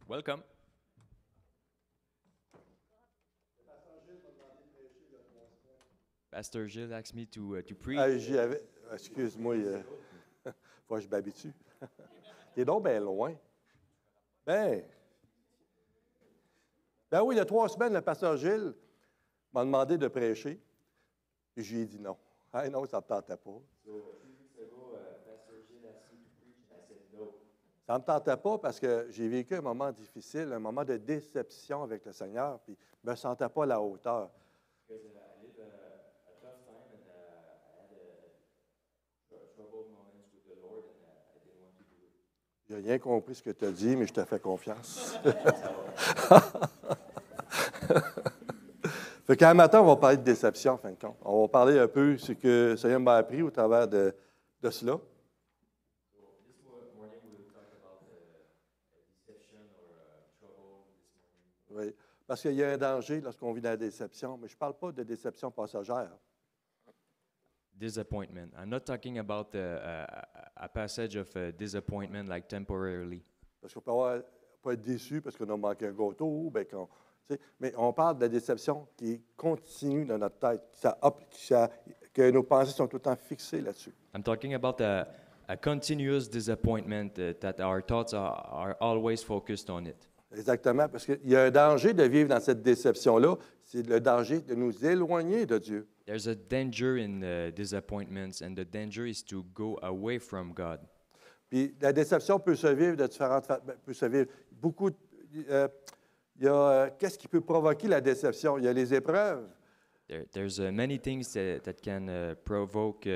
Welcome. Pastor Gilles asked me to preach. J'y avais. Excuse-moi, faut que je m'habitue. T'es donc bien loin. Ben oui, il y a 3 semaines, le pasteur Gilles m'a demandé de prêcher. Et je lui ai dit non. Ah non, ça ne me tentait pas. Ça ne me tentait pas parce que j'ai vécu un moment difficile, un moment de déception avec le Seigneur, puis je ne me sentais pas à la hauteur. Je n'ai rien compris ce que tu as dit, mais je te fais confiance. Fait qu'un matin, on va parler de déception, en fin de compte. On va parler un peu de ce que le Seigneur m'a appris au travers de cela. Oui, parce qu'il y a un danger lorsqu'on vit dans la déception, mais je ne parle pas de déception passagère. Disappointment. I'm not talking about a passage of disappointment like temporarily. Parce qu'on peut pas être déçu parce qu'on a manqué un gâteau, mais on parle de la déception qui continue dans notre tête, que nos pensées sont tout le temps fixées là-dessus. I'm talking about a continuous disappointment that our thoughts are always focused on it. Exactement, parce qu'il y a un danger de vivre dans cette déception-là, c'est le danger de nous éloigner de Dieu. There's a danger in disappointments, and the danger is to go away from God. Puis la déception peut se vivre de différentes façons. Peut se vivre beaucoup. Il y a qu'est-ce qui peut provoquer la déception? Il y a les épreuves. There's many things that can provoke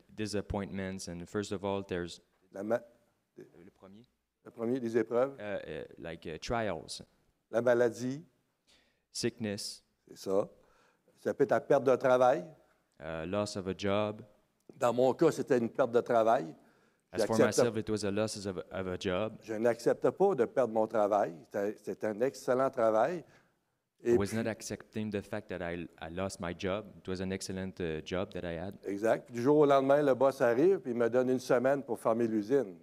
disappointments, and first of all, there's le premier, les épreuves. Like trials. La maladie. Sickness. C'est ça. Ça peut être la perte de travail. Loss of a job. Dans mon cas, c'était une perte de travail. As for myself, it was a loss of a job. Je n'accepte pas de perdre mon travail. C'était un excellent travail. I was not accepting the fact that I lost my job. It was an excellent job that I had. Exact. Du jour au lendemain, le boss arrive et il me donne 1 semaine pour fermer l'usine.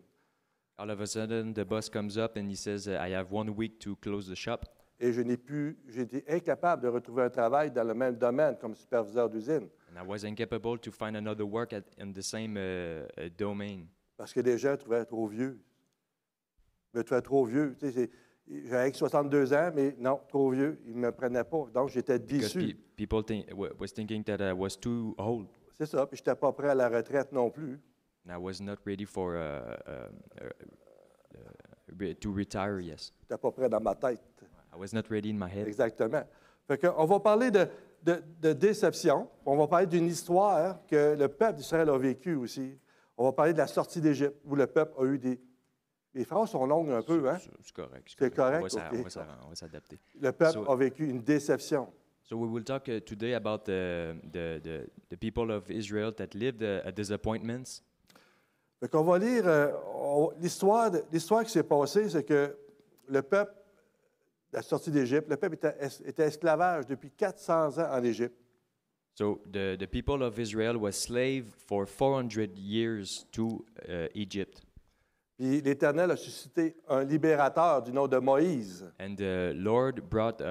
All of a sudden, the boss comes up and he says, I have 1 week to close the shop. Et j'étais incapable de retrouver un travail dans le même domaine comme superviseur d'usine. And I was incapable to find another work in the same domain. Parce que les gens trouvaient trop vieux. Ils me trouvaient trop vieux. Tu sais, j'avais 62 ans, mais non, trop vieux. Ils ne me prenaient pas. Donc, j'étais déçu. People was thinking that I was too old. C'est ça. Puis, je n'étais pas prêt à la retraite non plus. And I was not ready for to retire, yes. Je n'étais pas prêt dans ma tête. I was not ready in my head. Exactement. Fait qu'on va parler de déception. On va parler d'une histoire que le peuple d'Israël a vécue aussi. On va parler de la sortie d'Égypte, où le peuple a eu des... Les phrases sont longues un peu, hein? C'est correct. C'est correct, on va s'adapter. Le peuple a vécu une déception. So we will talk today about the people of Israel that lived disappointments. Fait qu'on va lire l'histoire qui s'est passée, c'est que le peuple, la sortie d'Égypte, le peuple était esclavage depuis 400 ans en Égypte. So the people of Israel was slave for 400 years to Egypt. Puis l'Éternel a suscité un libérateur du nom de Moïse. And the Lord brought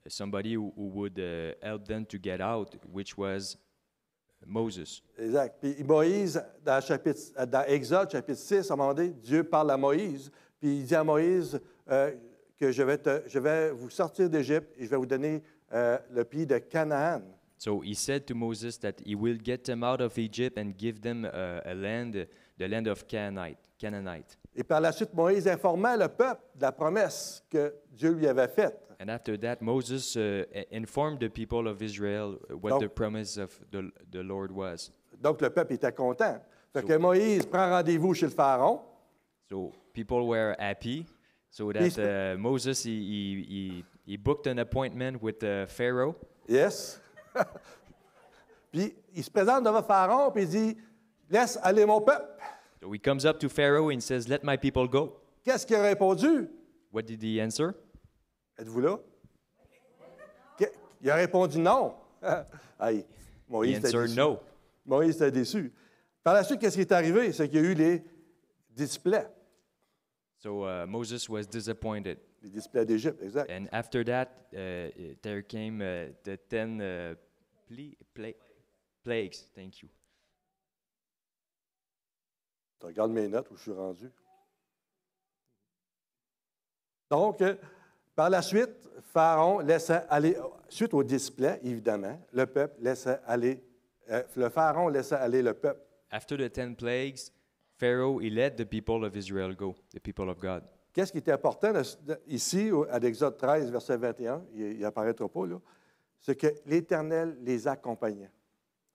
somebody who would help them to get out, which was Moses. Exact. Puis Moïse, dans Exode, chapitre 6, à un moment donné, Dieu parle à Moïse, puis il dit à Moïse que je vais vous sortir d'Égypte et je vais vous donner le pays de Canaan. So he said to Moses that he will get them out of Egypt and give them a land, the land of Canaanite. Et par la suite, Moïse informa le peuple de la promesse que Dieu lui avait faite. And after that, Moses informed the people of Israel what the promise of the Lord was. Donc, le peuple était content. Fait que Moïse prend rendez-vous chez le Pharaon. So people were happy. So that Moses, he booked an appointment with Pharaoh. Yes. Puis, il se présente devant Pharaon, puis il dit, « Laisse aller mon peuple. » So he comes up to Pharaoh and says, "Let my people go." Qu'est-ce qu'il a répondu? What did he answer? Êtes-vous là? Il a répondu non. Hey, Moïse était déçu. No. Moïse était déçu. Par la suite, qu'est-ce qui est arrivé? C'est qu'il y a eu les displays. So Moses was disappointed. Les displays d'Égypte, exact. And after that, there came the 10 plagues. Thank you. Tu regardes mes notes où je suis rendu. Donc, par la suite, Pharaon laissa aller, suite au display, évidemment, le peuple laissa aller, le Pharaon laissa aller le peuple. After the 10 plagues, Pharaoh, he let the people of Israel go, the people of God. Qu'est-ce qui était important ici, à l'Exode 13, verset 21, il n'apparaîtra pas, là, c'est que l'Éternel les accompagnait.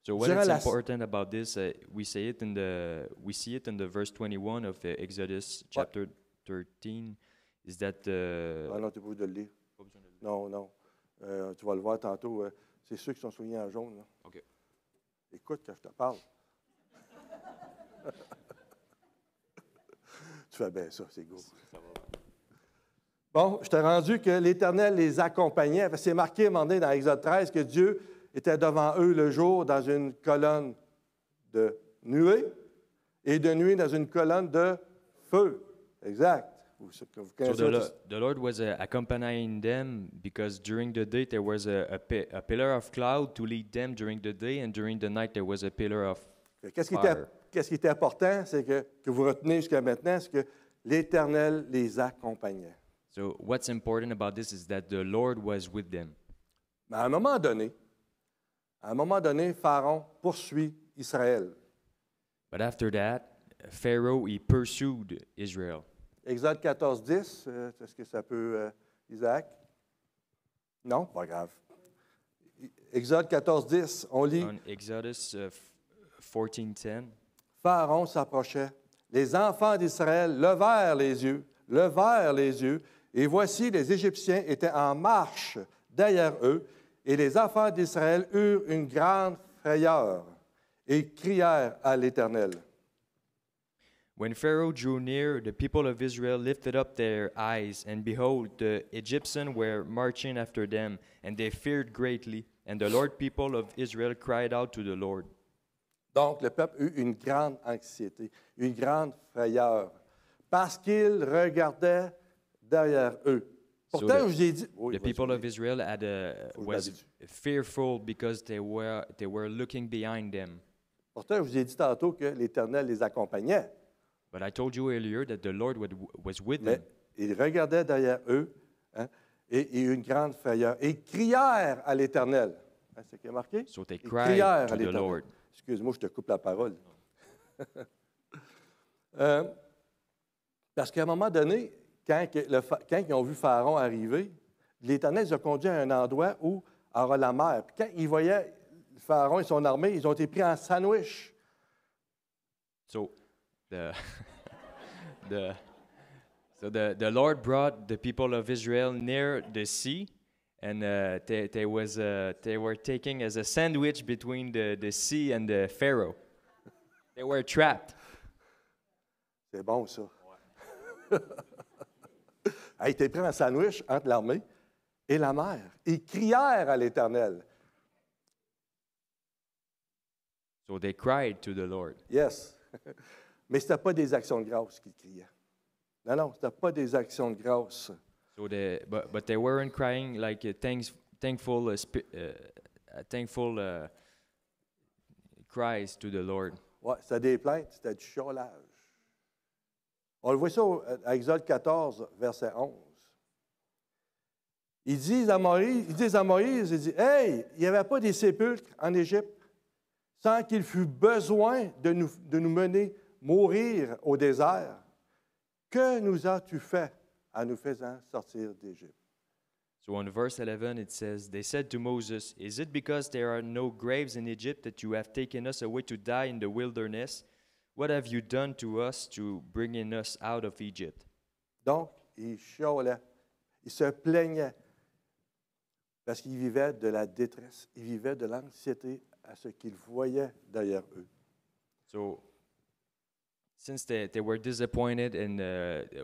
So what Durant is la- important about this, we see it in the verse 21 of Exodus chapter 13, is that Ah non, tu n'es pas obligé de le lire. Non, non. Tu vas le voir tantôt. C'est ceux qui sont soulignés en jaune. Là. OK. Écoute quand je te parle. Tu fais bien ça, c'est go. Bon, je t'ai rendu que l'Éternel les accompagnait. C'est marqué à un moment donné dans Exode 13 que Dieu était devant eux le jour dans une colonne de nuée et de nuit dans une colonne de feu. Exact. Vous so connaissez the Lord was accompanying them because during the day there was a pillar of cloud to lead them during the day, and during the night there was a pillar of Qu'est-ce qui fire. était important, c'est que vous retenez jusqu'à maintenant, c'est que l'Éternel les accompagnait. So what's important about this is that the Lord was with them. Mais à un moment donné, Pharaon poursuit Israël. But after that, Pharaoh, he pursued Israel. Exode 14, 10, est-ce que ça peut, Isaac? Non, pas grave. Exode 14, 10, on lit, On Exodus 14:10, Pharaon s'approchait. Les enfants d'Israël levèrent les yeux, et voici les Égyptiens étaient en marche derrière eux, et les enfants d'Israël eurent une grande frayeur et crièrent à l'Éternel. when Pharaoh drew near, the people of Israel lifted up their eyes, and behold, the Egyptians were marching after them, and they feared greatly. And the Lord people of Israel cried out to the Lord. Donc, le peuple eut une grande anxiété, une grande frayeur, parce qu'ils regardaient derrière eux. Pourtant, the- je vous ai dit... Oui, The people vas-y. of Israel was fearful because they were looking behind them. Pourtant, je vous ai dit tantôt que l'Éternel les accompagnait, But I told you earlier that the Lord was with mais them. ils regardaient derrière eux, hein, et une grande frayeur, et ils crièrent à l'Éternel. Hein, c'est ce qui est marqué? So they Ils cried crièrent à to the l'Éternel. Lord. Excuse-moi, je te coupe la parole. Parce qu'à un moment donné, quand ils ont vu Pharaon arriver, l'Éternel les a conduits à un endroit où aura la mer. Puis quand ils voyaient Pharaon et son armée, ils ont été pris en sandwich. So the the Lord brought the people of Israel near the sea, and they were taking as a sandwich between the sea and the Pharaoh. They were trapped. C'est bon, ça. Ils étaient pris en sandwich entre l'armée et la mer. Ils crièrent à l'Éternel. So they cried to the Lord. Yes. Mais ce n'était pas des actions de grâce qu'ils criaient. Non, non, ce n'était pas des actions de grâce. So but they weren't crying like thankful cries to the Lord. Ouais, c'était des plaintes, c'était du chiolage. On le voit ça à Exode 14, verset 11. Ils disent à Moïse, ils disent, hey, il n'y avait pas des sépulcres en Égypte sans qu'il fût besoin de nous mener mourir au désert. Que nous as-tu fait en nous faisant sortir d'Égypte? So on verse 11 it says, they said to Moses, is it because there are no graves in Egypt that you have taken us away to die in the wilderness? What have you done to us to bring us out of Egypt? Donc, ils chiolaient, ils se plaignaient parce qu'ils vivaient de la détresse, ils vivaient de l'anxiété à ce qu'ils voyaient derrière eux. So since they were disappointed and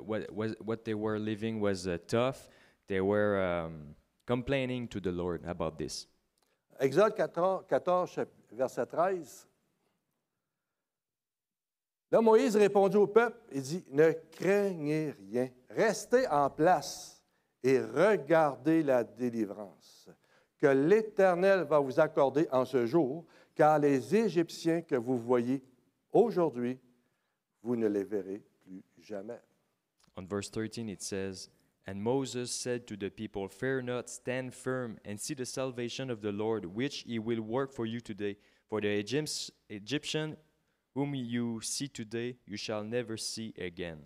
what they were living was tough, they were complaining to the Lord about this. Exode 14, verset 13. Là, Moïse répondit au peuple, il dit, ne craignez rien, restez en place et regardez la délivrance que l'Éternel va vous accorder en ce jour, car les Égyptiens que vous voyez aujourd'hui, vous ne les verrez plus jamais. On verse 13 it says, And Moses said to the people, Fear not, stand firm, and see the salvation of the Lord, which he will work for you today. For the Egyptian whom you see today, you shall never see again.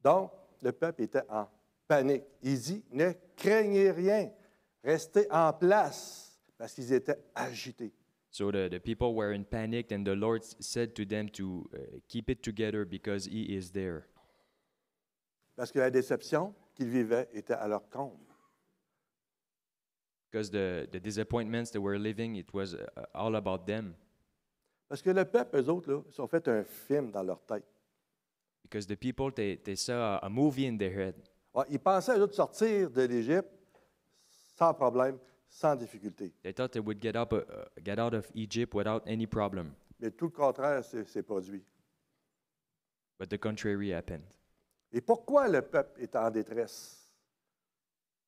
Donc, le peuple était en panique. Il dit, ne craignez rien, restez en place, parce qu'ils étaient agités. So the people were in panic, and the Lord said to them to keep it together because he is there. Parce que la déception qu'ils vivaient était à leur comble. Because the disappointments they were living, it was all about them. Parce que le peuple, eux autres, là, ils ont fait un film dans leur tête. Because the people, they saw a movie in their head. Ouais, ils pensaient, eux autres, sortir de l'Égypte sans problème, sans difficulté. They thought they would get out of Egypt without any problem. Mais tout le contraire s'est produit. But the contrary happened. Et pourquoi le peuple est en détresse?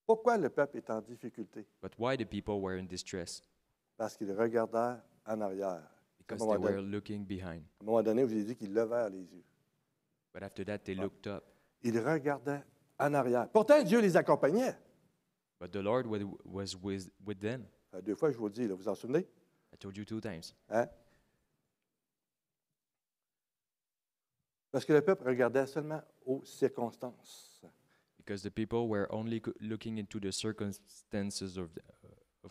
Pourquoi le peuple est en difficulté? But why the people were in distress? Parce qu'ils regardaient en arrière. Because they were looking behind. À un moment donné, je vous ai dit qu'ils levèrent les yeux. But after that, they looked up. Ils regardaient en arrière. Pourtant, Dieu les accompagnait. But the Lord was with them. Deux fois, je vous le dis, là, vous vous en souvenez? I told you 2 times. Hein? Parce que le peuple regardait seulement aux circonstances. Because the people were only looking into the circumstances of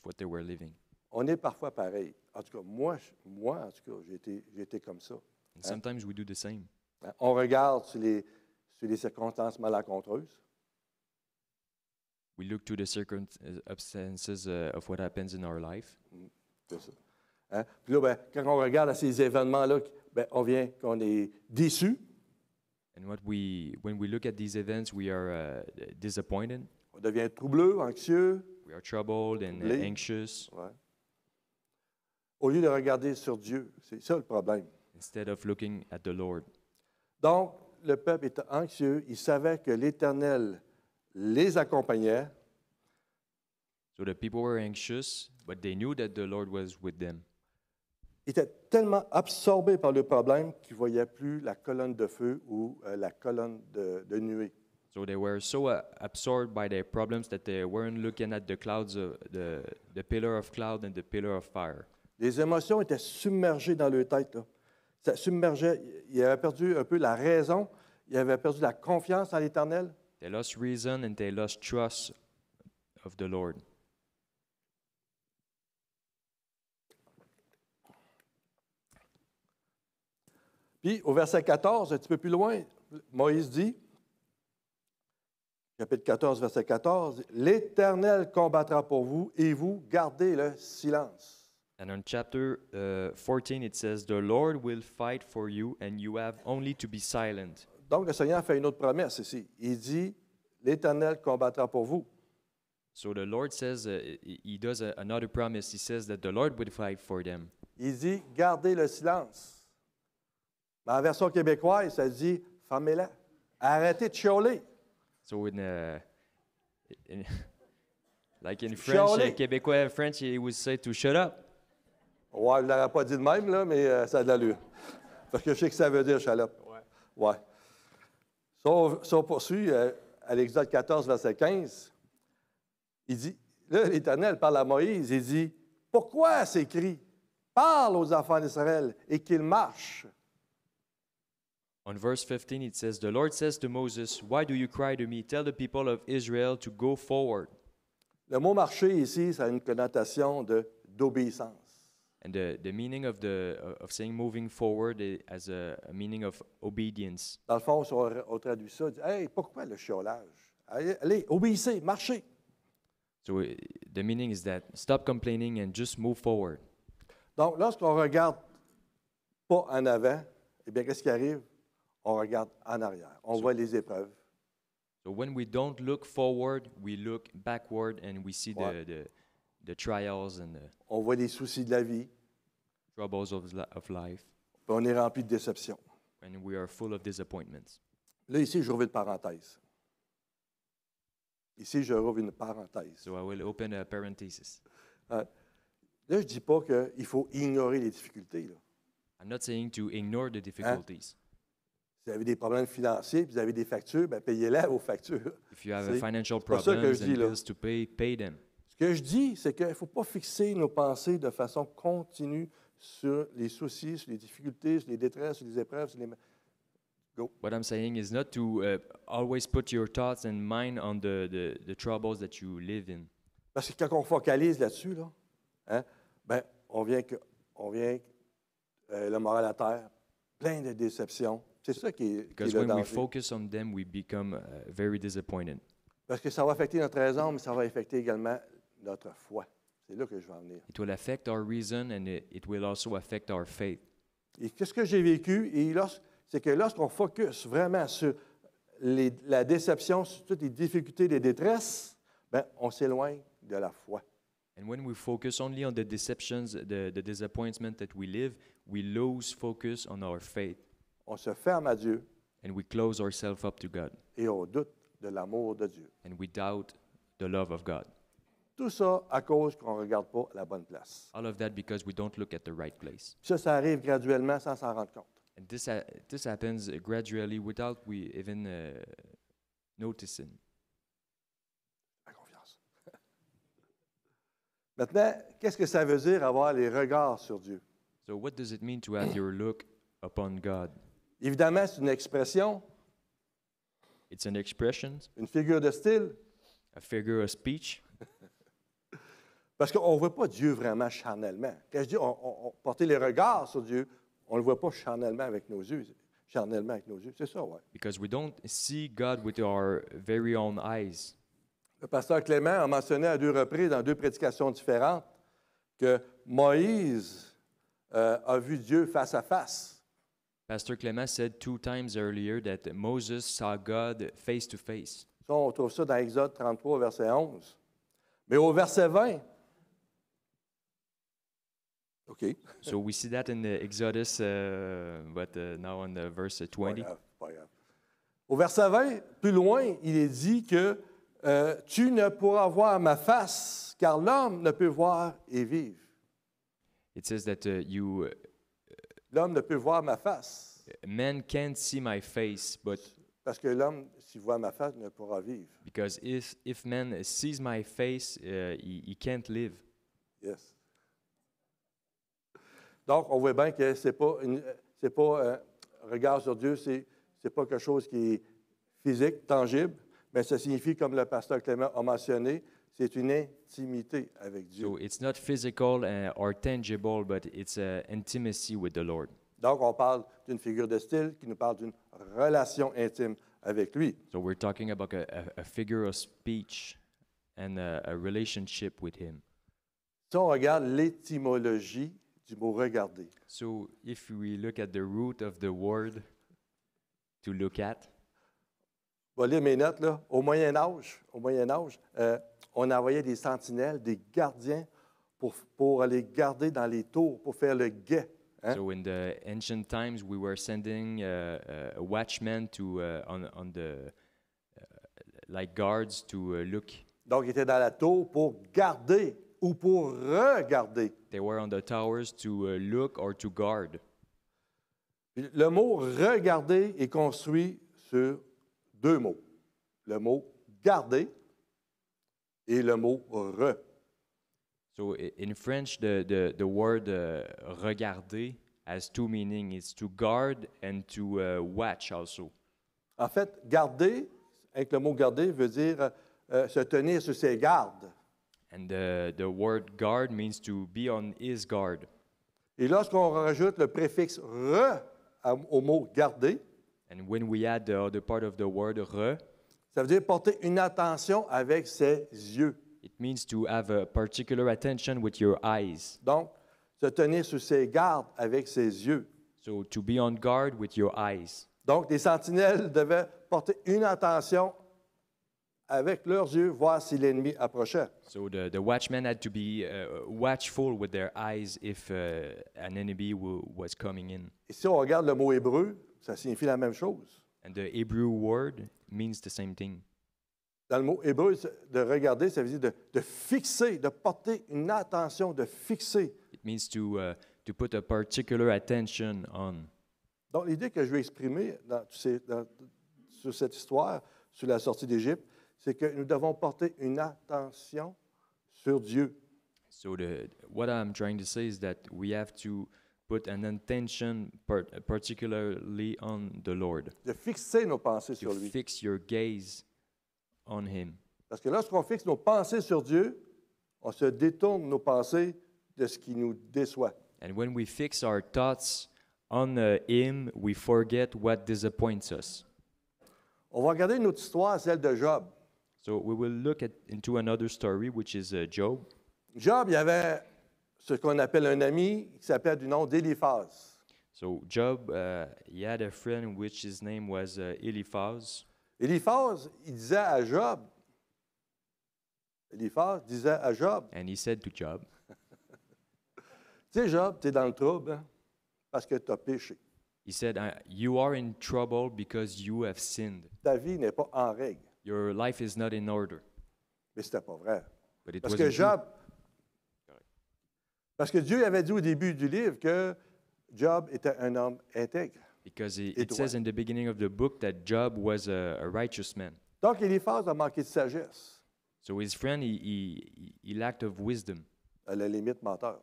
what they were living. On est parfois pareil. En tout cas, moi en tout cas, j'ai été comme ça. And sometimes we do the same. Hein? On regarde sur les circonstances malencontreuses. We look to the circumstances of what happens in our life. C'est ça. Hein? Puis là, ben, quand on regarde à ces événements-là, ben, on vient qu'on est déçu. And when we look at these events, we are disappointed. On devient troubleux, anxieux. We are troubled and Troublé. anxious. Ouais. Au lieu de regarder sur Dieu. C'est ça le problème. Instead of looking at the Lord. Donc, le peuple était anxieux. Il savait que l'Éternel les accompagnait. So the people were anxious, but they knew that the Lord was with them. Ils étaient tellement absorbés par le problème qu'ils ne voyaient plus la colonne de feu ou la colonne de nuée. So they were so absorbed by their problems that they weren't looking at the clouds, the pillar of cloud and the pillar of fire. Les émotions étaient submergées dans leur tête. Là. Ça submergeait. Ils avaient perdu un peu la raison. Ils avaient perdu la confiance en l'Éternel. They lost reason and they lost trust of the Lord. Puis au verset 14, un petit peu plus loin, Moïse dit, chapitre 14, verset 14, « L'Éternel combattra pour vous et vous gardez le silence. » And on chapter 14 it says, The Lord will fight for you and you have only to be silent. Donc le Seigneur fait une autre promesse ici. Il dit, « L'Éternel combattra pour vous. » So the Lord says, he does another promise. He says that the Lord would fight for them. Il dit, « Gardez le silence. » Dans la version québécoise, ça dit, « Fermez-la. Arrêtez de chialer. » So like in French, Chialer. Québécois French, he would say to shut up. Ouais, je ne l'aurais pas dit de même, là, mais ça a de l'allure. Parce que je sais que ça veut dire chalope. Ouais. Si on poursuit à l'Exode 14, verset 15, il dit, là, l'Éternel parle à Moïse, il dit, « Pourquoi ces cris? Parle aux enfants d'Israël et qu'ils marchent. » On verse 15, it says, The Lord says to Moses, Why do you cry to me? Tell the people of Israel to go forward. Le mot marcher ici, ça a une connotation d'obéissance. And the meaning of saying moving forward has a meaning of obedience. Dans le fond, si on traduit ça, on dit, « Hey, pourquoi le chiolage? Allez, obéissez, marchez. » So the meaning is that stop complaining and just move forward. Donc, lorsqu'on ne regarde pas en avant, eh bien, qu'est-ce qui arrive? On regarde en arrière. On voit les épreuves. So when we don't look forward, we look backward and we see the trials and the On voit les soucis de la vie. troubles of life. Puis on est rempli de déception. and we are full of disappointments. Là, ici, je rouvre une parenthèse. Ici, je rouvre une parenthèse. So I will open a parenthesis. Là, je ne dis pas qu'il faut ignorer les difficultés. Là. I'm not saying to ignore the difficulties. Si vous avez des problèmes financiers, puis vous avez des factures, bien, payez-les vos factures. If you have C'est- financial c'est pas ça que problems je dis, and là. bills to pay them. Ce que je dis, c'est qu'il ne faut pas fixer nos pensées de façon continue sur les soucis, sur les difficultés, sur les détresses, sur les épreuves, sur les... What I'm saying is not to always put your thoughts and mind on the troubles that you live in. Parce que quand on focalise là-dessus, là, hein, ben, on vient le moral à terre, plein de déceptions. C'est ça qui est Because le when we danger. focus on them, we become very disappointed. Parce que ça va affecter notre raison, mais ça va affecter également notre foi. C'est là que je veux en venir. It will affect our reason and it will also affect our faith. Et qu'est-ce que j'ai vécu? C'est que lorsqu'on focus vraiment sur la déception, sur toutes les difficultés, les détresses, ben, on s'éloigne de la foi. And when we focus only on the deceptions, the disappointment that we live, we lose focus on our faith On se ferme à Dieu and we close ourselves up to God et on doute de l'amour de Dieu. and we doubt the love of God. Tout ça à cause qu'on ne regarde pas la bonne place. All of that because we don't look at the right place. Ça arrive graduellement sans s'en rendre compte. And this happens gradually without we even noticing. Fais confiance. Maintenant, qu'est-ce que ça veut dire avoir les regards sur Dieu? So what does it mean to have your look upon God? Évidemment, c'est une expression, It's an expression, une figure de style, a figure of speech, parce qu'on ne voit pas Dieu vraiment charnellement. Quand je dis porter les regards sur Dieu, on ne le voit pas charnellement avec nos yeux. C'est ça, oui. because we don't see God with our very own eyes. Le pasteur Clément a mentionné à 2 reprises, dans 2 prédications différentes, que Moïse a vu Dieu face à face. Pastor Clement said 2 times earlier that Moses saw God face to face. Ça, on trouve ça dans Exode 33, verset 11. Mais au verset 20, OK. So we see that in the Exodus, but now on the verse 20. Pas grave. Au verset 20, plus loin, il est dit que tu ne pourras voir ma face, car l'homme ne peut voir et vivre. It says that L'homme ne peut voir ma face, man can't see my face, but parce que l'homme, s'il voit ma face, ne pourra vivre. because if man sees my face, he can't live. Yes. Donc, on voit bien que c'est pas un regard sur Dieu, c'est pas quelque chose qui est physique, tangible, mais ça signifie, comme le pasteur Clément a mentionné, c'est une intimité avec Dieu. So it's not physical or tangible, but it's intimacy with the Lord. Donc, on parle d'une figure de style qui nous parle d'une relation intime avec lui. So we're talking about a figure of speech and a relationship with Him. Si on regarde l'étymologie du mot « regarder », So if we look at the root of the word to look at, je vais lire mes notes, là. Au Moyen Âge, on envoyait des sentinelles, des gardiens, pour aller garder dans les tours, pour faire le guet. Hein? so in the ancient times, we were sending a watchman to on the like guards to look. Donc, ils étaient dans la tour pour garder ou pour regarder. They were on the towers to look or to guard. Puis le mot « regarder » est construit sur 2 mots. Le mot « garder » et le mot « re ». So in French, the word regarder has 2 meanings. It's to guard and to watch also. En fait, garder, avec le mot garder, veut dire se tenir sur ses gardes. And the word guard means to be on his guard. Et lorsqu'on rajoute le préfixe re au mot garder, And when we add the other part of the word re, ça veut dire porter une attention avec ses yeux. it means to have a particular attention with your eyes. Donc, se tenir sur ses gardes avec ses yeux. So to be on guard with your eyes. Donc, les sentinelles devaient porter une attention avec leurs yeux voir si l'ennemi approchait. So the watchmen had to be watchful with their eyes if an enemy was coming in. Et si on regarde le mot hébreu, ça signifie la même chose. And the Hebrew word means the same thing. Dans le mot hébreu, de regarder, ça veut dire de fixer, de porter une attention, de fixer. It means to put a particular attention on. Donc, l'idée que je vais exprimer sur cette histoire, sur la sortie d'Égypte, c'est que nous devons porter une attention sur Dieu. So what I'm trying to say is that we have to put an attention particularly on the Lord. De fixer nos pensées To sur lui. fix your gaze on Him. Parce que lorsqu'on fixe nos pensées sur Dieu, on se détourne nos pensées de ce qui nous déçoit. And when we fix our thoughts on Him, we forget what disappoints us. On va regarder une autre histoire, celle de Job. So we will look into another story, which is Job. Job, il y avait ce qu'on appelle un ami qui s'appelle du nom d'Éliphaz. So Job, he had a friend which his name was Eliphaz. Éliphaz, il disait à Job, Éliphaz disait à Job, And he said to Job, tu sais Job, tu es dans le trouble hein, parce que tu as péché. he said, you are in trouble because you have sinned. Ta vie n'est pas en règle. Your life is not in order. Mais ce n'était pas vrai. But it Parce wasn't que true. Job, parce que Dieu avait dit au début du livre que Job était un homme intègre. Because Et it toi? says in the beginning of the book that Job was a righteous man. Donc Éliphaz a manqué de sagesse, So his friend, he lacked of wisdom, à la limite menteur.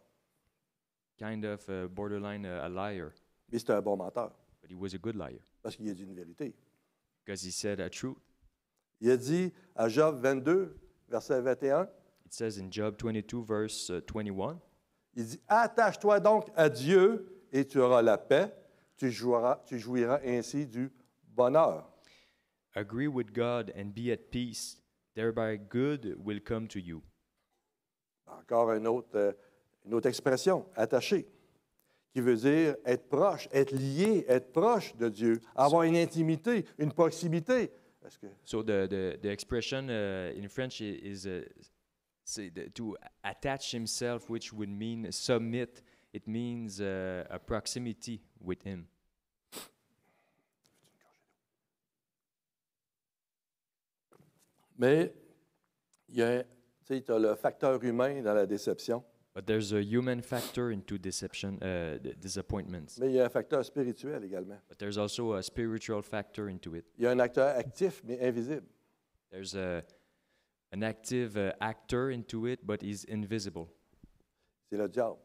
kind of borderline a liar. Mais c'était un bon menteur But he was a good liar parce qu'il a dit une vérité. because he said a truth. Il a dit à Job 22, verset 21, It says in Job 22, verse 21, il dit « Attache-toi donc à Dieu et tu auras la paix, tu jouiras ainsi du bonheur. agree with God and be at peace, thereby good will come to you. » Encore une autre expression, attaché, qui veut dire être proche, être lié, être proche de Dieu, avoir une intimité, une proximité. Est-ce que So the expression in French is to attach himself, which would mean submit. It means a proximity with him. Mais tu as le facteur humain dans la déception, But there's a human factor into deception, disappointments. mais il y a un facteur spirituel également. But there's also a spiritual factor into it. Il y a un acteur actif, mais invisible. There's an active actor into it, but he's invisible. C'est le diable.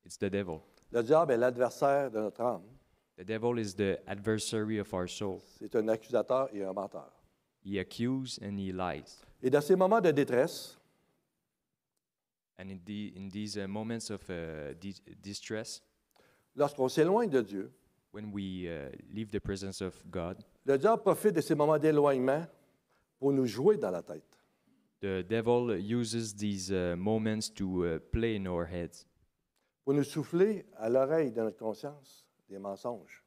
It's the devil. Le diable est l'adversaire de notre âme. The devil is the adversary of our soul. C'est un accusateur et un menteur. He accuses and he lies. Et dans ces moments de détresse, And in these moments of distress, lorsqu'on s'éloigne de Dieu, when we leave the presence of God, le diable profite de ces moments d'éloignement pour nous jouer dans la tête. the devil uses these moments to play in our heads, Pour nous souffler à l'oreille de notre conscience des mensonges.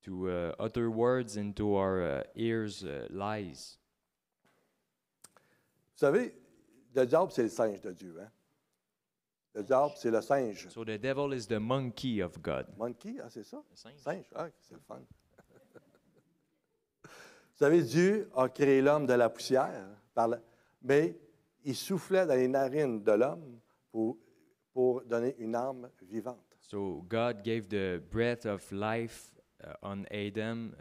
to utter words into our ears, lies. Vous savez, le diable, c'est le singe de Dieu. Hein? Le diable, c'est le singe. So the devil is the monkey of God. Monkey, ah, c'est ça? The singe. Singe, ah, c'est le fun. Vous savez, Dieu a créé l'homme de la poussière, mais il soufflait dans les narines de l'homme pour donner une âme vivante. So God gave the breath of life on Adam,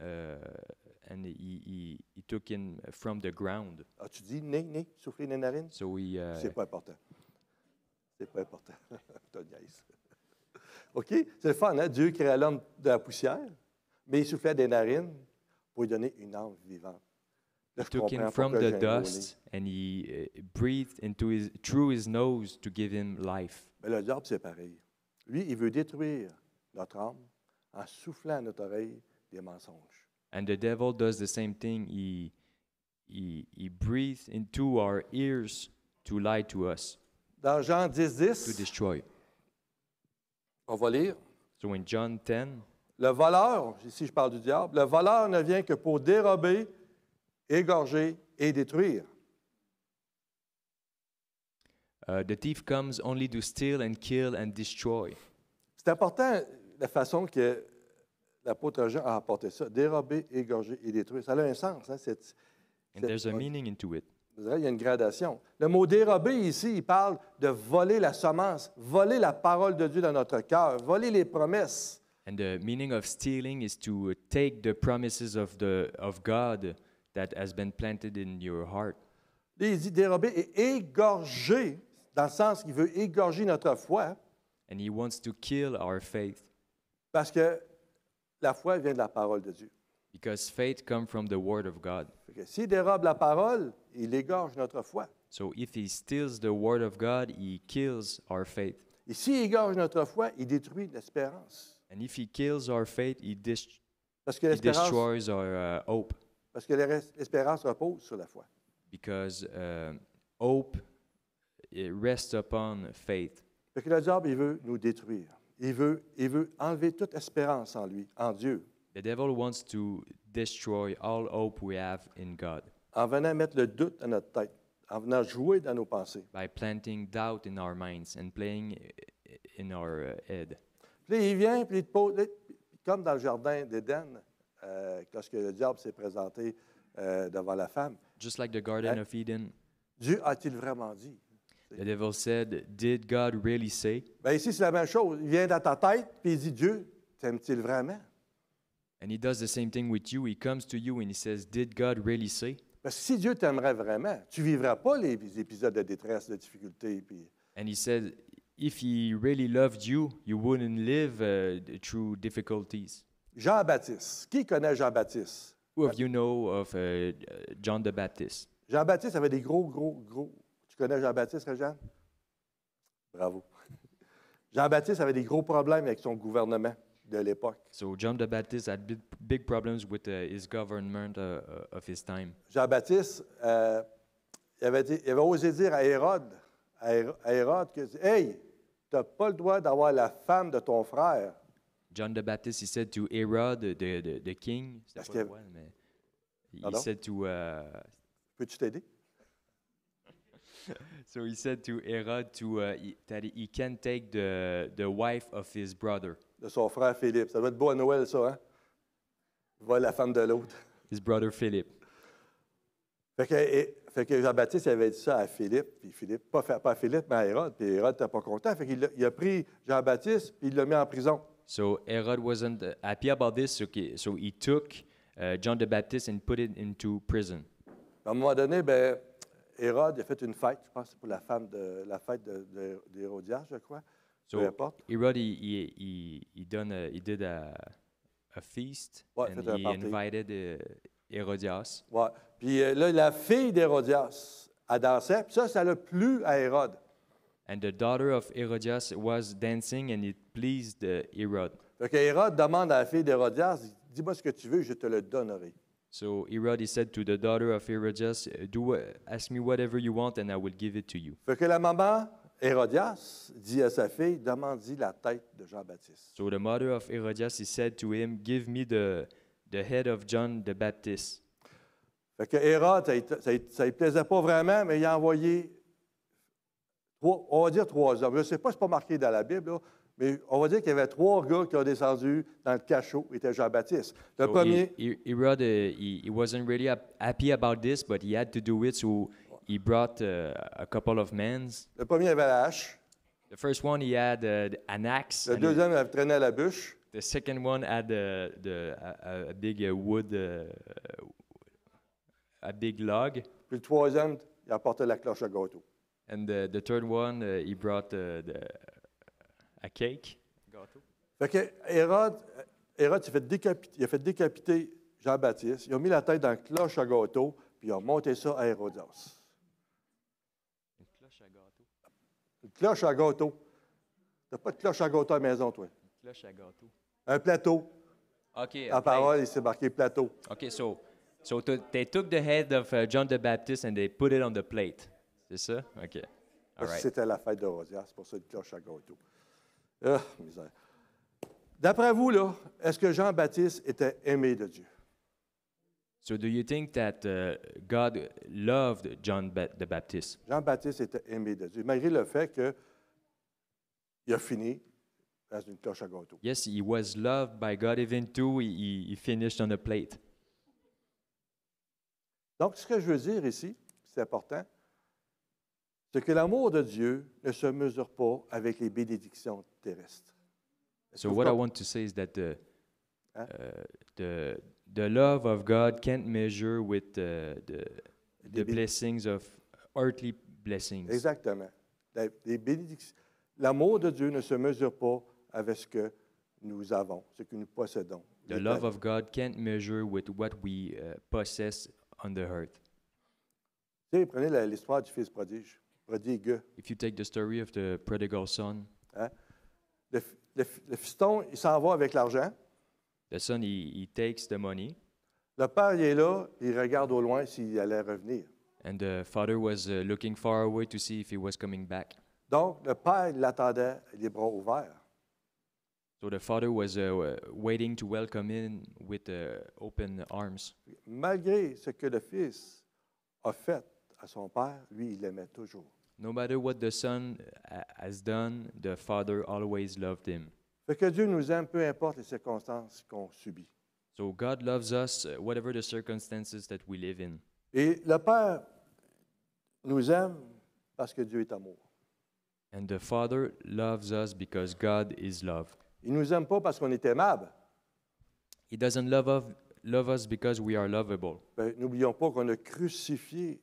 and he took him from the ground. As-tu dit né, souffler dans les narines? So he C'est pas important. C'est pas important. Je te niaise. OK? C'est le fun, hein? Dieu créa l'homme de la poussière, mais il soufflait des narines pour lui donner une âme vivante. Là, je took him comprends from pourquoi the j'ai un gros dust and he breathed through his nose to give him life. nez. Mais le diable, c'est pareil. Lui, il veut détruire notre âme en soufflant à notre oreille des mensonges. And the devil does the same thing. He breathes into our ears to lie to us, Dans Jean 10, to 10, destroy. on va lire. So in John 10, Le voleur, ici je parle du diable, le voleur ne vient que pour dérober, égorger et détruire. The thief comes only to steal and kill and destroy. C'est important la façon que l'apôtre Jean a apporté ça. Dérober, égorger et détruire. Ça a un sens. Hein? And there's a meaning into it. Vous savez, il y a une gradation. Le mot dérober ici, il parle de voler la semence, voler la parole de Dieu dans notre cœur, voler les promesses. And the meaning of stealing is to take the promises of God that has been planted in your heart. Là, il dit dérober et égorger, dans le sens qu'il veut égorger notre foi, And he wants to kill our faith parce que la foi vient de la parole de Dieu. because faith comes from the word of God. Fait que s'il dérobe la parole, il égorge notre foi. So if he steals the word of God, he kills our faith. Et s'il égorge notre foi, il détruit l'espérance. And if he kills our faith, he Parce que destroys our hope. parce que l'espérance repose sur la foi. Because hope it rests upon faith. Fait que le diable, il veut nous détruire. Il veut enlever toute espérance en lui, en Dieu, The devil wants to destroy all hope we have in God en venant mettre le doute à notre tête, en venant jouer dans nos pensées. by planting doubt in our minds and playing in our head. Puis là, il vient, puis il te pose, là, comme dans le jardin d'Éden, lorsque le diable s'est présenté devant la femme. Just like the Garden of Eden, Dieu a-t-il vraiment dit? the devil said, "Did God really say?" Bien, ici, c'est la même chose. Il vient dans ta tête, puis il dit, Dieu, t'aime-t-il vraiment? And he does the same thing with you. He comes to you and he says, "Did God really say?" Parce que si Dieu t'aimerait vraiment, tu ne vivrais pas les épisodes de détresse, de difficulté. Puis... And he said, if he really loved you, you wouldn't live through difficulties. Jean-Baptiste. Qui connaît Jean-Baptiste? Who of you know of John the Baptist? Jean-Baptiste avait des gros. Tu connais Jean-Baptiste, Réjeanne? Bravo. Jean-Baptiste avait des gros problèmes avec son gouvernement de l'époque. So John the Baptist had big problems with his government of his time. Jean-Baptiste, il avait osé dire à Hérode, que, hey, tu n'as pas le droit d'avoir la femme de ton frère. John the Baptist, he said to Herod, the king, Parce que- he Pardon? said to, Peux-tu t'aider? so he said to Herod that he can't take the wife of his brother, De son frère Philippe. Ça doit être beau à Noël, ça, hein? Voilà la femme de l'autre. his brother Philip. Fait que Jean-Baptiste il avait dit ça à Philippe, puis Philippe, pas à Philippe, mais à Hérode, puis Hérode n'était pas content. Fait qu'il il a pris Jean-Baptiste, puis il l'a mis en prison. So Herod wasn't happy about this, so he took John the Baptist and put it into prison. À un moment donné, ben, Hérode a fait une fête, je pense que c'est pour la fête d'Hérodias, je crois. So Peu importe. Herod, he did a feast, Ouais, and fait un he party. invited Herodias. Ouais. Puis là, la fille d'Hérodias, elle dansait, puis ça l'a plu à Hérode. And the daughter of Herodias was dancing, and it pleased Herod. Fait que Hérode demande à la fille d'Hérodias, dis-moi ce que tu veux, je te le donnerai. So Herod, he said to the daughter of Herodias, ask me whatever you want, and I will give it to you. Fait que la maman, Hérodias, dit à sa fille, demande-y la tête de Jean-Baptiste. So the mother of Herodias, he said to him, give me the head of John the Baptist. Fait que Hérode, ça ne plaisait pas vraiment, mais il a envoyé, on va dire 3 hommes. Je ne sais pas, ce n'est pas marqué dans la Bible, là, mais on va dire qu'il y avait 3 gars qui ont descendu dans le cachot, était Jean-Baptiste. Le So premier, Herod, he wasn't really happy about this, but he had to do it, so he brought a couple of men. le premier avait la hache. The first one, he had an axe. Le and deuxième, il traînait la bûche. the second one had a big wood, a big log. Puis le troisième, il apportait la cloche à gâteau. And the third one, he brought a cake. Fait que Hérode il a fait décapiter Jean-Baptiste. Ils ont mis la tête dans la cloche à gâteau, puis ils ont monté ça à Hérodias. Une cloche à gâteau. Tu n'as pas de cloche à gâteau à la maison, toi. Un plateau. Okay. En parole, il s'est marqué plateau. Okay, so they took the head of John the Baptist and they put it on the plate. C'est ça? Okay. All Parce que right. c'était la fête d'Hérodias, c'est pour ça une cloche à gâteau. Ah, misère. D'après vous, là, est-ce que Jean-Baptiste était aimé de Dieu? So do you think that God loved John the Baptist? Jean-Baptiste était aimé de Dieu, malgré le fait qu'il a fini dans une cloche à gâteau. Yes, he was loved by God even though he finished on a plate. Donc, ce que je veux dire ici, c'est important, c'est que l'amour de Dieu ne se mesure pas avec les bénédictions terrestres. Est-ce So que vous what I comp- want to say is that Hein? the love of God can't measure with Des the blessings of earthly blessings. Exactement. Les bénédictions. L'amour de Dieu ne se mesure pas avec ce que nous avons, ce que nous possédons. The love of God can't measure with what we possess on the earth. Tu sais, prenez l'histoire du fils prodigue. If you take the story of the prodigal son, Hein? Le fiston, il s'en va avec l'argent. the son he takes the money, Le père, il est là, il regarde au loin s'il allait revenir. and the father was looking far away to see if he was coming back. Donc, le père, il l'attendait les bras ouverts. So the father was waiting to welcome him with open arms. Malgré ce que le fils a fait à son père, lui, il l'aimait toujours. No matter what the son has done, the father always loved him. Fait que Dieu nous aime, peu importe les circonstances qu'on subit. So God loves us, whatever the circumstances that we live in. Et le Père nous aime parce que Dieu est amour. And the Father loves us because God is love. Il ne nous aime pas parce qu'on est aimable. He doesn't love us because we are lovable. Ben, n'oublions pas qu'on a crucifié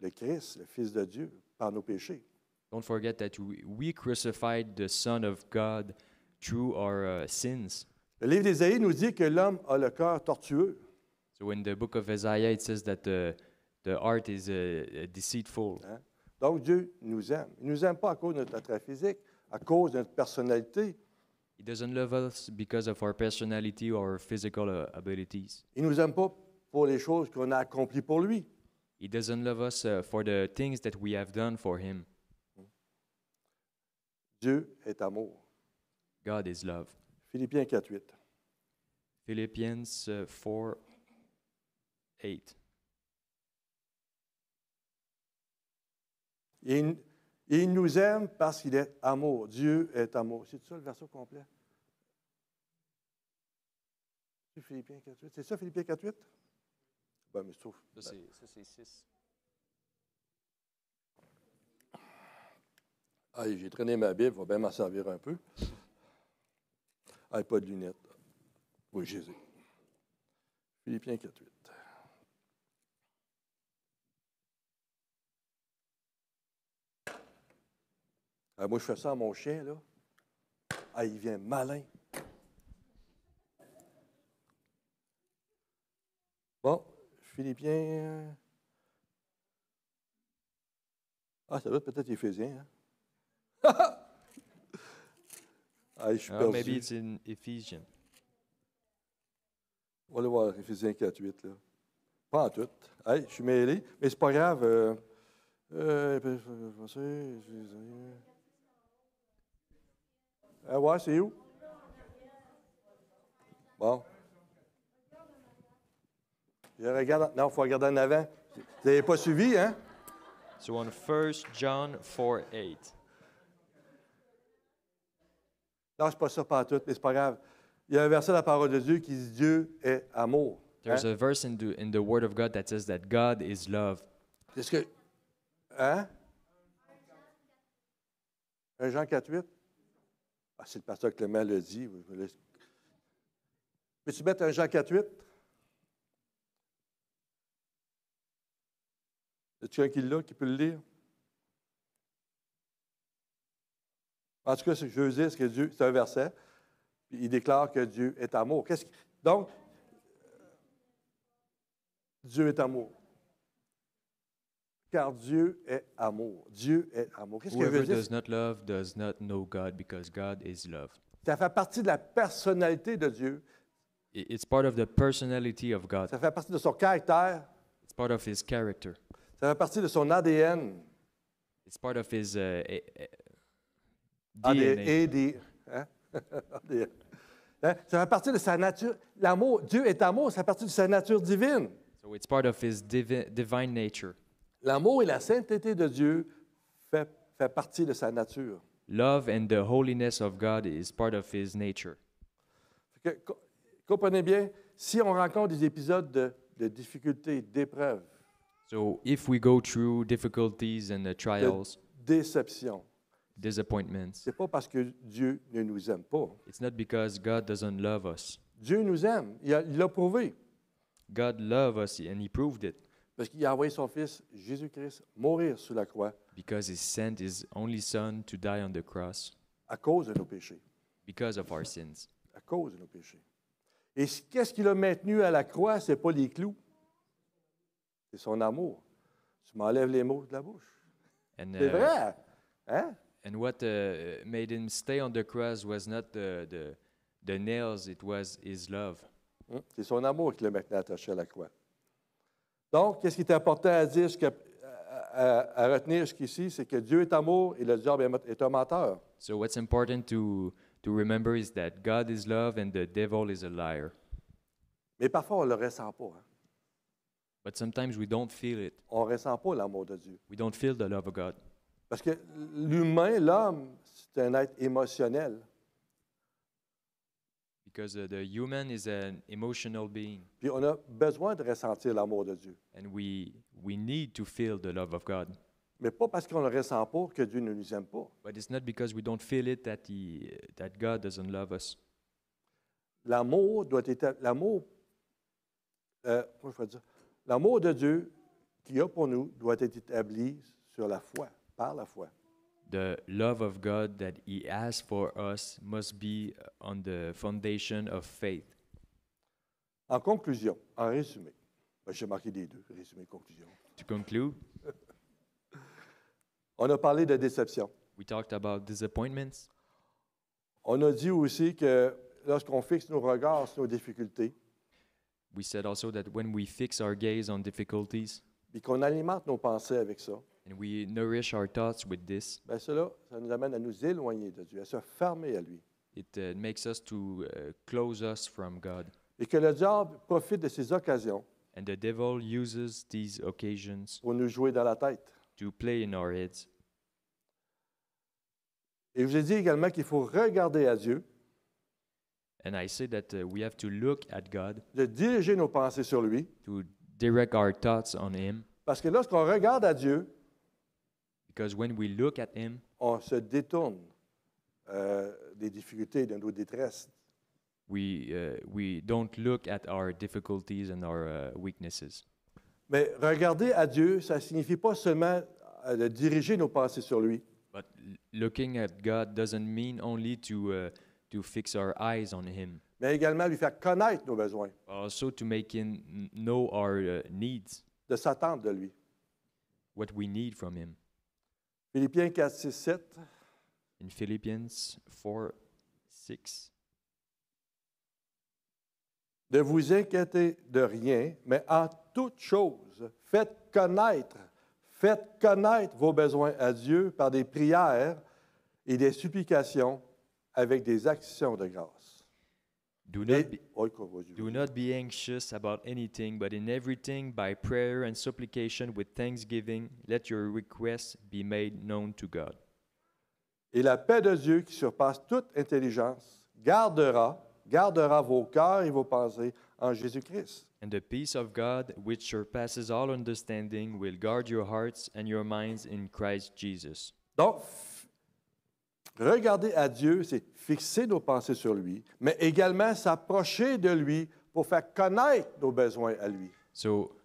le Christ, le Fils de Dieu, par nos péchés. Don't forget that we crucified the Son of God through our sins. Le livre d'Ésaïe nous dit que l'homme a le cœur tortueux. So in the book of Isaiah, it says that the heart is deceitful. Hein? Donc Dieu nous aime. Il ne nous aime pas à cause de notre attrait physique, à cause de notre personnalité. He doesn't love us because of our personality or physical abilities. Il ne nous aime pas pour les choses qu'on a accomplies pour lui. He doesn't love us for the things that we have done for him. Dieu est amour. God is love. Philippiens 4:8. Philippians 4:8. Il nous aime parce qu'il est amour. Dieu est amour. C'est ça le verset complet? C'est Philippiens 4:8. C'est ça, Philippiens 4:8? Ben, mais je trouve. Ça, c'est 6. Ah, j'ai traîné ma Bible, il va bien m'en servir un peu. Ah, pas de lunettes. Oui, Jésus. Philippiens 4:8. Ah, moi, je fais ça à mon chien, là. Ah, il vient malin. Bon, Philippiens. Ah, ça doit être peut-être Éphésiens, hein? Ah, je suis perdu. Maybe it's in Ephesians. On va aller voir Éphésiens 4:8, là. Pas en tout. Hey, je suis mêlé, mais c'est pas grave. Ouais, c'est où? Bon. Je regarde. Non, il faut regarder en avant. Vous n'avez pas suivi, hein? So on 1 John 4:8. Non, c'est pas ça, pas en tout, mais c'est pas grave. Il y a un verset de la parole de Dieu qui dit Dieu est amour. There's Hein? a verse in the Word of God that says that God is love. Est-ce que. Hein? 1 Jean 4:8? Ah, c'est le pasteur Clément le dit. Peux-tu mettre 1 Jean 4:8? Est-ce quelqu'un qui l'a, qui peut le lire? En tout cas, ce que je veux dire, c'est que Dieu, c'est un verset, puis il déclare que Dieu est amour. Donc, Dieu est amour. Car Dieu est amour. Dieu est amour. Qu'est-ce que je veux Whoever dire? does not love does not know God because God is love. Ça fait partie de la personnalité de Dieu. It's part of the personality of God. Ça fait partie de son caractère. It's part of His character. Ça fait partie de son ADN. It's part of His DNA. ADN. Hein? ADN. Hein? Ça fait partie de sa nature. L'amour, Dieu est amour, ça fait partie de sa nature divine. So it's part of his divine nature. L'amour et la sainteté de Dieu fait partie de sa nature. Love and the holiness of God is part of his nature. Fait que, comprenez bien, si on rencontre des épisodes de difficultés, d'épreuves, So if we go through difficulties and de trials, déceptions, disappointments, c'est pas parce que Dieu ne nous aime pas. it's not because God doesn't love us. Dieu nous aime. Il l'a prouvé. God loved us and he proved it Parce qu'il a envoyé son Fils, Jésus-Christ, mourir sur la croix because he sent his only son to die on the cross à cause de nos péchés. because of our sins. À cause de nos péchés. Et qu'est-ce qui l'a maintenu à la croix? Ce n'est pas les clous. C'est son amour. Tu m'enlèves les mots de la bouche. And, C'est vrai. Hein? and what made him stay on the cross was not the nails, it was his love. C'est son amour qui l'a maintenant attaché à la croix. Donc, qu'est-ce qui est important à dire, à retenir jusqu'ici, c'est que Dieu est amour et le diable est un menteur. So what's important to remember is that God is love and the devil is a liar. Mais parfois, on ne le ressent pas. Hein? But sometimes we don't feel it. On ne ressent pas l'amour de Dieu. We don't feel the love of God. Parce que l'humain, l'homme, c'est un être émotionnel. Because the human is an emotional being, Puis on a besoin de ressentir l'amour de Dieu. and we need to feel the love of God. Mais pas parce qu'on ne le ressent pas que Dieu ne nous aime pas. But it's not because we don't feel it that God doesn't love us. L'amour doit être comment je peux dire? L'amour de Dieu qu'il y a pour nous doit être établi sur la foi, par la foi. The love of God that He has for us must be on the foundation of faith. En conclusion, en résumé, j'ai marqué les deux, résumé, conclusion. To conclude, On a parlé de déception. we talked about disappointments. On a dit aussi que lorsqu'on fixe nos regards sur nos difficultés, We said also that when we fix our gaze on difficulties puis qu'on alimente nos pensées avec ça, and we nourish our thoughts with this, bien cela, ça nous amène à nous éloigner de Dieu, à se fermer à lui. it makes us to close us from God. Et que le diable profite de ces occasions And the devil uses these occasions pour nous jouer dans la tête. to play in our heads. Et je vous ai dit également qu'il faut regarder à Dieu, And I say that we have to look at God, de diriger nos pensées sur lui, to direct our thoughts on Him, parce que lorsqu'on regarde à Dieu, because when we look at Him, on se détourne des difficultés, de nos détresses. we don't look at our difficulties and our weaknesses. Mais regarder à Dieu, ça ne signifie pas seulement de diriger nos pensées sur lui, But looking at God doesn't mean only to fix our eyes on Him, mais également lui faire connaître nos besoins, also to make Him know our needs, de s'attendre de lui. what we need from Him. Philippiens 4, 6, 7. In Philippians 4:6, Ne vous inquiétez de rien, mais en toute chose, faites connaître vos besoins à Dieu par des prières et des supplications avec des actions de grâce. do Et- not be anxious about anything, but in everything by prayer and supplication with thanksgiving, let your requests be made known to God. Et la paix de Dieu qui surpasse toute intelligence gardera vos cœurs et vos pensées en Jésus-Christ. And the peace of God, which surpasses all understanding, will guard your hearts and your minds in Christ Jesus. Donc, regarder à Dieu, c'est fixer nos pensées sur lui, mais également s'approcher de lui pour faire connaître nos besoins à lui. So,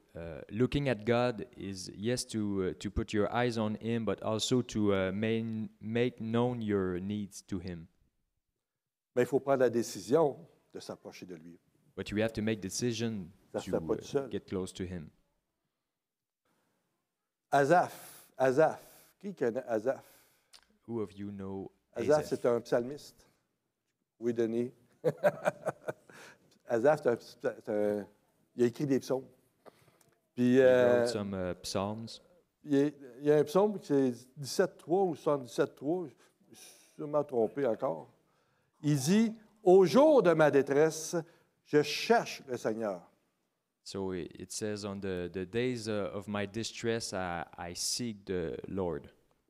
looking at God is, yes, to put your eyes on Him, but also to make known your needs to Him. Mais il faut prendre la décision de s'approcher de lui. But you have to make decision Ça se fait pas tout to seul. get close to Him. Asaph, qui connaît Asaph? Who of you know Asaph, Asaph? c'est un psalmiste. Oui, Denis. Asaph, il a écrit des psaumes. Puis, He wrote some psalms. il y a un psaume qui c'est 17.3 ou 77.3, je suis sûrement trompé encore. Il dit « Au jour de ma détresse, je cherche le Seigneur. So it says, on the days of my distress, I seek the Lord.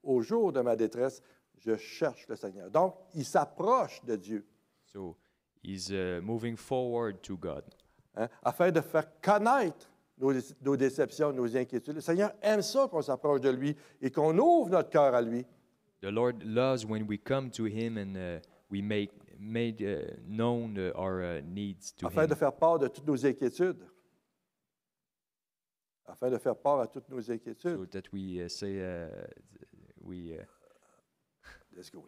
Au jour de ma détresse, je cherche le Seigneur. Donc, il s'approche de Dieu, So he's moving forward to God, hein, afin de faire connaître nos déceptions, nos inquiétudes. Le Seigneur aime ça qu'on s'approche de lui et qu'on ouvre notre cœur à lui. The Lord loves when we come to Him and we made known our needs to Afin de Him, faire part de toutes nos inquiétudes. Afin de faire part à toutes nos so inquiétudes. that we say we Let's go.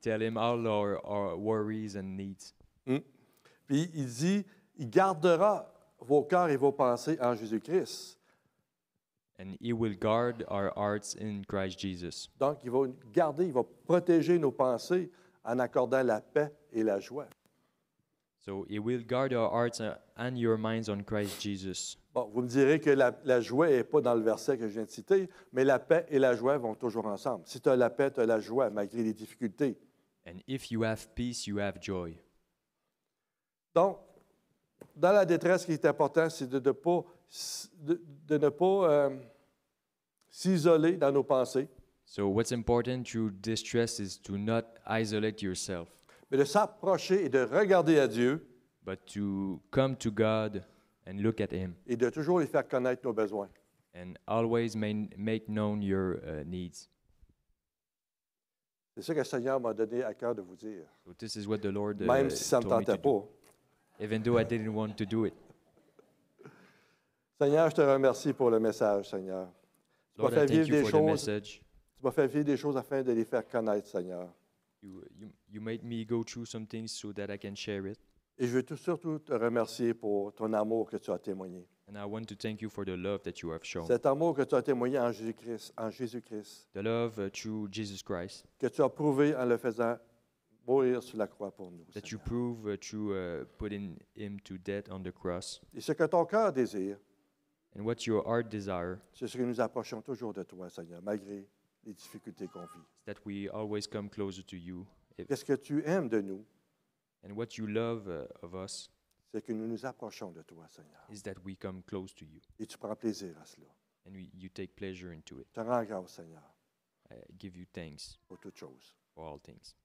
tell Him all our worries and needs. Puis il dit, il gardera vos cœurs et vos pensées en Jésus-Christ. And He will guard our hearts in Christ Jesus. Donc, il va garder, il va protéger nos pensées en accordant la paix et la joie. So He will guard our hearts and your minds on Christ Jesus. Bon, vous me direz que la joie n'est pas dans le verset que je viens de citer, mais la paix et la joie vont toujours ensemble. Si tu as la paix, tu as la joie, malgré les difficultés. And if you have peace, you have joy. Donc, dans la détresse, ce qui est important, c'est de ne pas s'isoler dans nos pensées, So what's important through distress is to not isolate yourself, mais de s'approcher et de regarder à Dieu but to come to God and look at Him et de toujours lui faire connaître nos besoins. and always make known your needs. C'est ça que le Seigneur m'a donné à cœur de vous dire, So this is what the Lord même si ça ne me told me to tentait do, pas. even though I didn't want to do it. Seigneur, je te remercie pour le message, Seigneur. Tu m'as Lord, I fait thank vivre you des for the choses, message. tu m'as fait vivre des choses afin de les faire connaître, Seigneur. You made me go through some things so that I can share it. Et je veux surtout te remercier pour ton amour que tu as témoigné. And I want to thank you for the love that you have shown. Cet amour que tu as témoigné en Jésus-Christ, The love through Jesus Christ que tu as prouvé en le faisant mourir sur la croix pour nous. that you Seigneur. prove through putting Him to death on the cross. Et ce que ton cœur désire, And what your heart desire c'est ce que nous approchons toujours de toi, Seigneur, malgré les difficultés qu'on vit. is that we always come closer to you. Qu'est-ce que tu aimes de nous, And what you love of us c'est que nous nous approchons de toi, Seigneur. is that we come close to you Et tu prends plaisir à cela. and you take pleasure into it. Je te rends grâce, Seigneur, I give you thanks pour toutes choses. for all things.